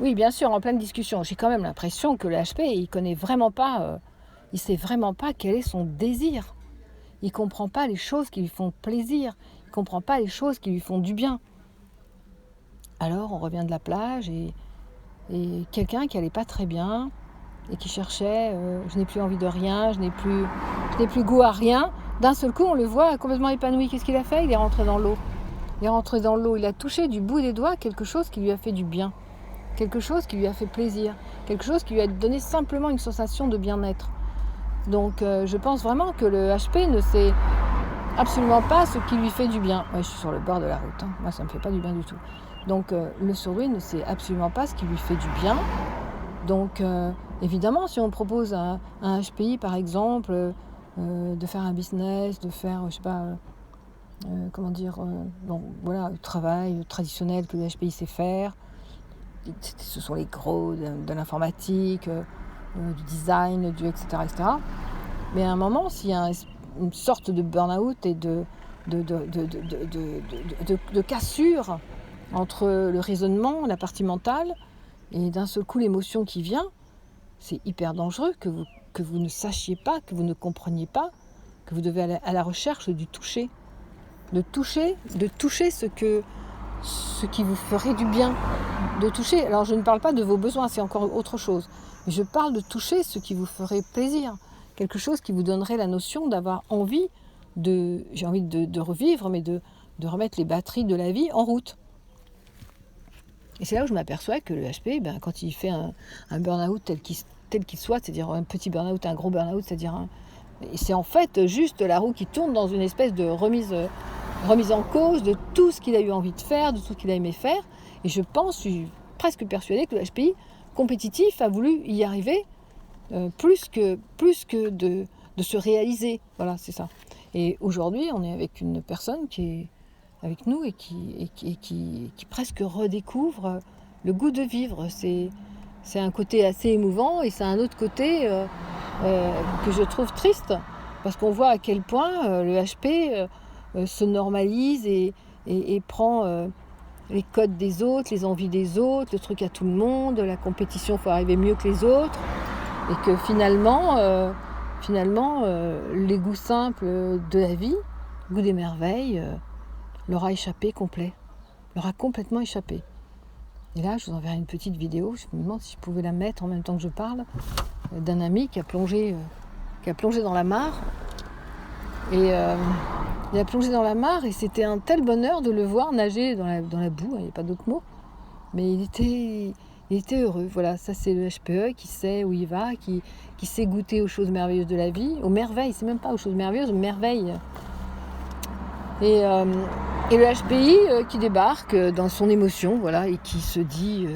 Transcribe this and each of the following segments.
Oui, bien sûr, en pleine discussion. J'ai quand même l'impression que le HP, il sait vraiment pas quel est son désir. Il comprend pas les choses qui lui font plaisir. Il comprend pas les choses qui lui font du bien. Alors, on revient de la plage et quelqu'un qui allait pas très bien et qui cherchait, je n'ai plus envie de rien, je n'ai plus goût à rien. D'un seul coup, on le voit complètement épanoui. Qu'est-ce qu'il a fait? Il est rentré dans l'eau. Il est rentré dans l'eau. Il a touché du bout des doigts quelque chose qui lui a fait du bien. Quelque chose qui lui a fait plaisir, quelque chose qui lui a donné simplement une sensation de bien-être. Donc je pense vraiment que le HP ne sait absolument pas ce qui lui fait du bien. Ouais, je suis sur le bord de la route, hein. Moi ça ne me fait pas du bien du tout. Donc le surdoué ne sait absolument pas ce qui lui fait du bien. Donc évidemment, si on propose à un HPI par exemple de faire un business, de faire, je sais pas, bon, voilà, le travail traditionnel que le HPI sait faire, ce sont les gros de l'informatique, du design, etc., etc. Mais à un moment, s'il y a une sorte de burn-out et de cassure entre le raisonnement, la partie mentale, et d'un seul coup l'émotion qui vient, c'est hyper dangereux que vous ne sachiez pas, que vous ne compreniez pas, que vous devez aller à la recherche du toucher. De toucher ce qui vous ferait du bien, de toucher. Alors je ne parle pas de vos besoins, c'est encore autre chose. Mais je parle de toucher ce qui vous ferait plaisir, quelque chose qui vous donnerait la notion d'avoir envie j'ai envie de revivre, mais de remettre les batteries de la vie en route. Et c'est là où je m'aperçois que le HP, quand il fait un burn-out tel qu'il soit, c'est-à-dire un petit burn-out, un gros burn-out, c'est en fait juste la roue qui tourne dans une espèce de remise en cause de tout ce qu'il a eu envie de faire, de tout ce qu'il a aimé faire. Et je suis presque persuadée que le HPI compétitif a voulu y arriver plus que de se réaliser. Voilà, c'est ça. Et aujourd'hui, on est avec une personne qui est avec nous et qui presque redécouvre le goût de vivre. C'est un côté assez émouvant et c'est un autre côté que je trouve triste parce qu'on voit à quel point le HP se normalise et prend les codes des autres, les envies des autres, le truc à tout le monde, la compétition, il faut arriver mieux que les autres, et que finalement les goûts simples de la vie, le goût des merveilles, leur a échappé complet, leur a complètement échappé. Et là, je vous enverrai une petite vidéo, je me demande si je pouvais la mettre en même temps que je parle, d'un ami qui a plongé dans la mare. Et il a plongé dans la mare et c'était un tel bonheur de le voir nager dans la boue, il n'y a pas d'autre mot. Mais il était heureux. Voilà, ça c'est le HPE qui sait où il va, qui sait goûter aux choses merveilleuses de la vie, aux merveilles, c'est même pas aux choses merveilleuses, aux merveilles. Et le HPI qui débarque dans son émotion, voilà, et qui se dit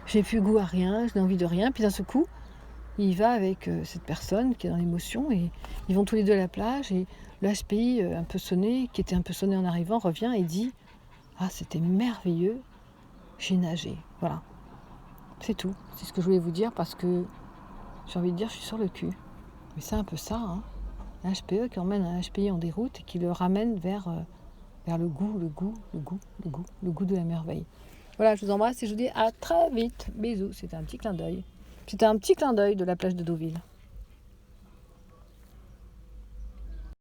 j'ai plus goût à rien, je n'ai envie de rien, puis d'un seul coup, il va avec cette personne qui est dans l'émotion et ils vont tous les deux à la plage et le HPI un peu sonné, qui était un peu sonné en arrivant, revient et dit « Ah, c'était merveilleux, j'ai nagé. » Voilà, c'est tout. C'est ce que je voulais vous dire parce que j'ai envie de dire, je suis sur le cul. Mais c'est un peu ça, hein. Un HPE qui emmène un HPI en déroute et qui le ramène vers le goût de la merveille. Voilà, je vous embrasse et je vous dis à très vite. Bisous, c'était un petit clin d'œil. C'était un petit clin d'œil de la plage de Deauville.